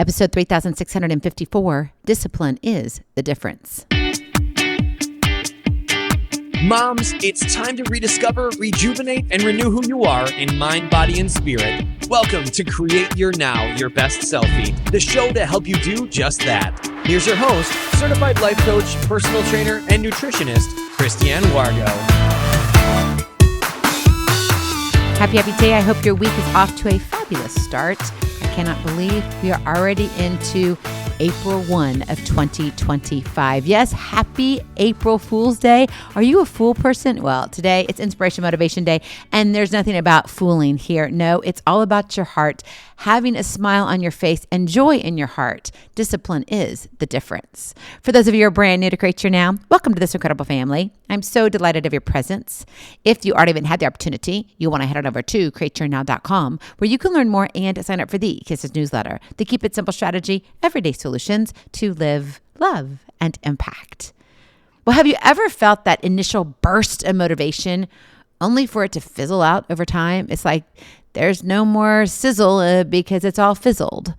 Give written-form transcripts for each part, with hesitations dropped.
Episode 3654, Discipline is the Difference. Moms, it's time to rediscover, rejuvenate, and renew who you are in mind, body, and spirit. Welcome to Create Your Now, Your Best Selfie, the show to help you do just that. Here's your host, certified life coach, personal trainer, and nutritionist, Christiane Wargo. Happy day. I hope your week is off to a fabulous start. I cannot believe we are already into April 1 of 2025. Yes, happy April Fool's Day. Are you a fool person? Well, today it's Inspiration Motivation Day, and there's nothing about fooling here. No, it's all about your heart, having a smile on your face and joy in your heart. Discipline is the difference. For those of you who are brand new to Create Your Now, welcome to this incredible family. I'm so delighted of your presence. If you already haven't had the opportunity, you want to head on over to createyournow.com, where you can learn more and sign up for the Kisses newsletter, the Keep It Simple strategy, everyday solutions to live, love, and impact. Well, have you ever felt that initial burst of motivation only for it to fizzle out over time? It's like there's no more sizzle because it's all fizzled.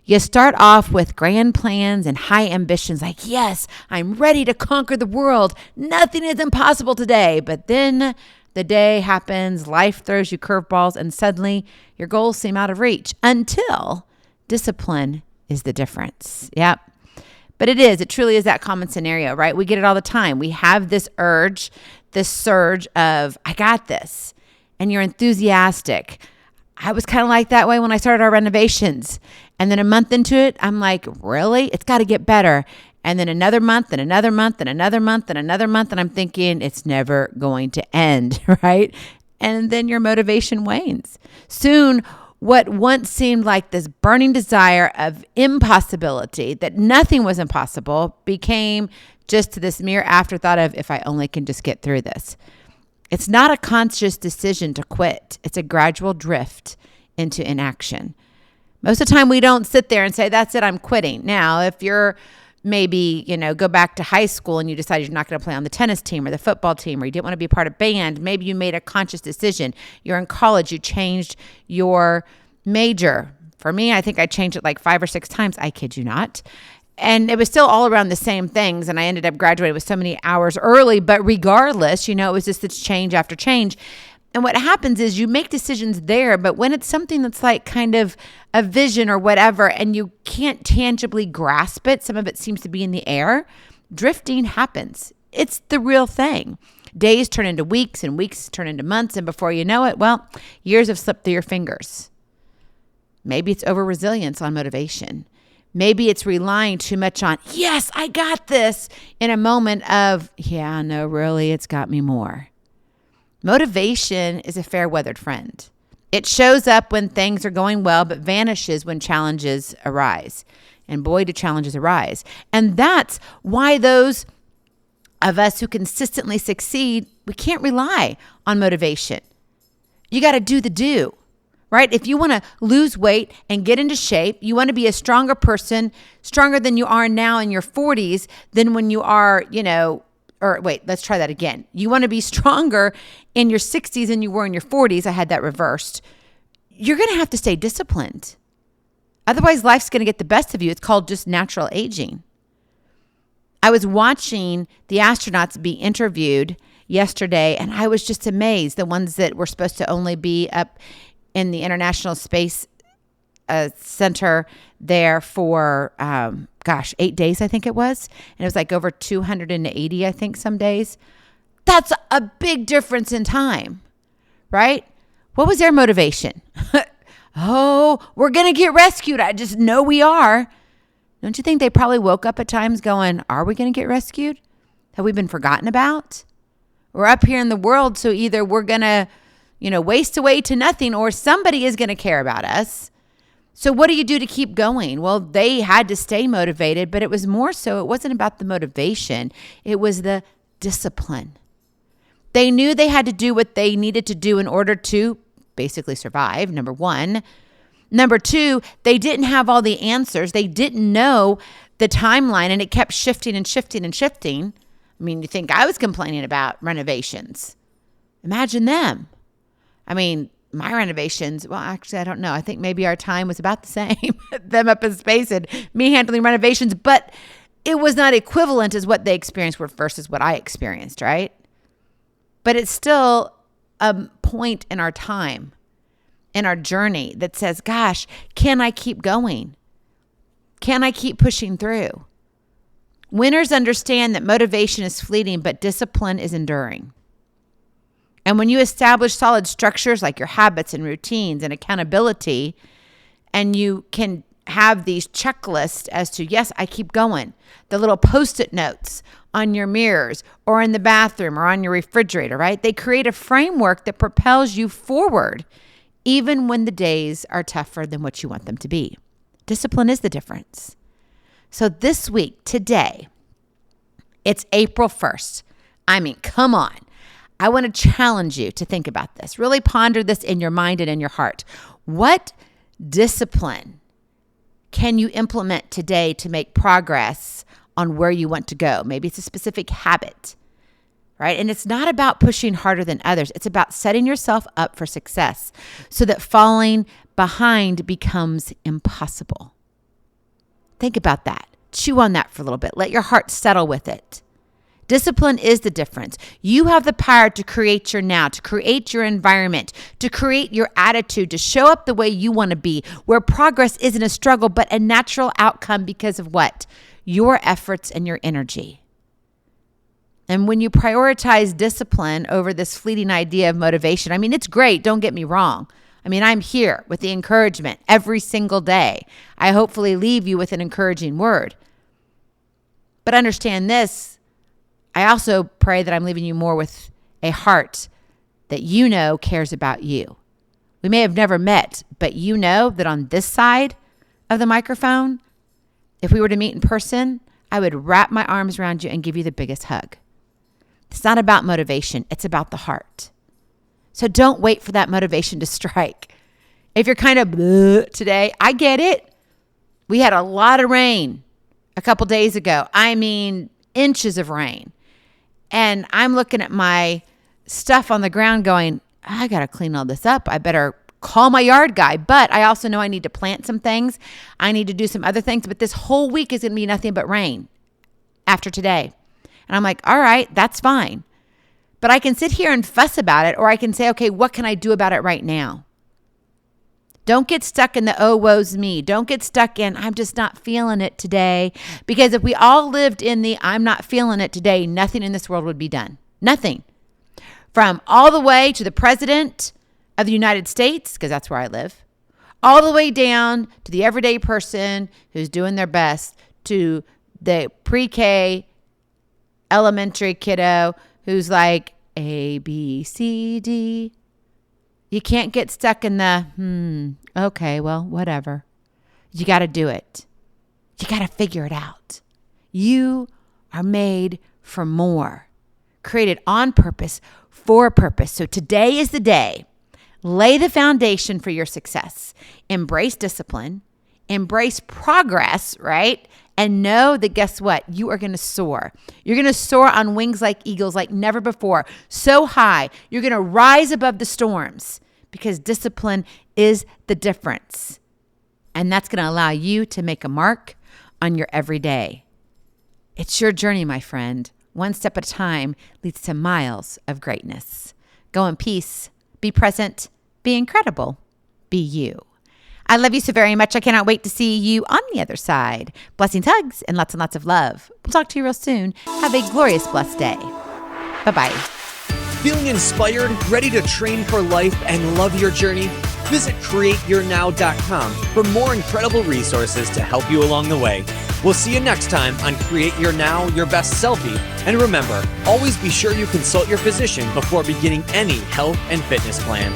You start off with grand plans and high ambitions like, yes, I'm ready to conquer the world. Nothing is impossible today. But then the day happens, life throws you curveballs, and suddenly your goals seem out of reach until discipline is the difference. Yep. But it truly is that common scenario, right? We get it all the time. We have this urge, this surge of, I got this. And you're enthusiastic. I was kind of like that way when I started our renovations. And then a month into it, I'm like, really? It's got to get better. And then another month and another month and another month and another month. And I'm thinking it's never going to end, right? And then your motivation wanes. Soon, what once seemed like this burning desire of impossibility, that nothing was impossible, became just this mere afterthought of, if I only can just get through this. It's not a conscious decision to quit. It's a gradual drift into inaction. Most of the time we don't sit there and say, that's it, I'm quitting. Now, if you're maybe, go back to high school and you decided you're not going to play on the tennis team or the football team, or you didn't want to be part of band, maybe you made a conscious decision. You're in college, you changed your major. For me, I think I changed it like 5 or 6 times. I kid you not. And it was still all around the same things. And I ended up graduating with so many hours early. But regardless, it was just this change after change. And what happens is you make decisions there. But when it's something that's like kind of a vision or whatever, and you can't tangibly grasp it, some of it seems to be in the air, drifting happens. It's the real thing. Days turn into weeks and weeks turn into months. And before you know it, well, years have slipped through your fingers. Maybe it's over-reliance on motivation. Maybe it's relying too much on, yes, I got this, in a moment of, yeah, no, really, it's got me more. Motivation is a fair-weathered friend. It shows up when things are going well, but vanishes when challenges arise. And boy, do challenges arise. And that's why those of us who consistently succeed, we can't rely on motivation. You got to do the do. Right? If you want to lose weight and get into shape, you want to be a stronger person, stronger than you are now in your 40s than when you are, let's try that again. You want to be stronger in your 60s than you were in your 40s. I had that reversed. You're going to have to stay disciplined. Otherwise, life's going to get the best of you. It's called just natural aging. I was watching the astronauts be interviewed yesterday, and I was just amazed. The ones that were supposed to only be up in the International Space Center there for, 8 days, I think it was. And it was like over 280, I think, some days. That's a big difference in time, right? What was their motivation? Oh, we're going to get rescued. I just know we are. Don't you think they probably woke up at times going, are we going to get rescued? Have we been forgotten about? We're up here in the world, so either we're going to waste away to nothing, or somebody is going to care about us. So what do you do to keep going? Well, they had to stay motivated, but it was more so, it wasn't about the motivation. It was the discipline. They knew they had to do what they needed to do in order to basically survive, number one. Number two, they didn't have all the answers. They didn't know the timeline, and it kept shifting and shifting and shifting. I mean, you think I was complaining about renovations. Imagine them. I mean, my renovations, well, actually, I don't know. I think maybe our time was about the same, them up in space and me handling renovations, but it was not equivalent as what they experienced versus what I experienced, right? But it's still a point in our time, in our journey that says, gosh, can I keep going? Can I keep pushing through? Winners understand that motivation is fleeting, but discipline is enduring. And when you establish solid structures like your habits and routines and accountability, and you can have these checklists as to, yes, I keep going, the little Post-it notes on your mirrors or in the bathroom or on your refrigerator, right? They create a framework that propels you forward, even when the days are tougher than what you want them to be. Discipline is the difference. So this week, today, it's April 1st. I mean, come on. I want to challenge you to think about this. Really ponder this in your mind and in your heart. What discipline can you implement today to make progress on where you want to go? Maybe it's a specific habit, right? And it's not about pushing harder than others. It's about setting yourself up for success so that falling behind becomes impossible. Think about that. Chew on that for a little bit. Let your heart settle with it. Discipline is the difference. You have the power to create your now, to create your environment, to create your attitude, to show up the way you want to be, where progress isn't a struggle, but a natural outcome because of what? Your efforts and your energy. And when you prioritize discipline over this fleeting idea of motivation, I mean, it's great. Don't get me wrong. I mean, I'm here with the encouragement every single day. I hopefully leave you with an encouraging word. But understand this. I also pray that I'm leaving you more with a heart that you know cares about you. We may have never met, but you know that on this side of the microphone, if we were to meet in person, I would wrap my arms around you and give you the biggest hug. It's not about motivation. It's about the heart. So don't wait for that motivation to strike. If you're kind of bleh today, I get it. We had a lot of rain a couple days ago. I mean, inches of rain. And I'm looking at my stuff on the ground going, I got to clean all this up. I better call my yard guy. But I also know I need to plant some things. I need to do some other things. But this whole week is going to be nothing but rain after today. And I'm like, all right, that's fine. But I can sit here and fuss about it, or I can say, okay, what can I do about it right now? Don't get stuck in the, oh, woe's me. Don't get stuck in, I'm just not feeling it today. Because if we all lived in the, I'm not feeling it today, nothing in this world would be done. Nothing. From all the way to the president of the United States, because that's where I live, all the way down to the everyday person who's doing their best, to the pre-K elementary kiddo who's like A, B, C, D. You can't get stuck in the, okay, well, whatever. You got to do it. You got to figure it out. You are made for more, created on purpose, for a purpose. So today is the day. Lay the foundation for your success. Embrace discipline. Embrace progress, right? And know that guess what? You are going to soar. You're going to soar on wings like eagles like never before. So high. You're going to rise above the storms because discipline is the difference. And that's going to allow you to make a mark on your everyday. It's your journey, my friend. One step at a time leads to miles of greatness. Go in peace. Be present. Be incredible. Be you. I love you so very much. I cannot wait to see you on the other side. Blessings, hugs, and lots of love. We'll talk to you real soon. Have a glorious, blessed day. Bye-bye. Feeling inspired, ready to train for life and love your journey? Visit createyournow.com for more incredible resources to help you along the way. We'll see you next time on Create Your Now, Your Best Selfie. And remember, always be sure you consult your physician before beginning any health and fitness plan.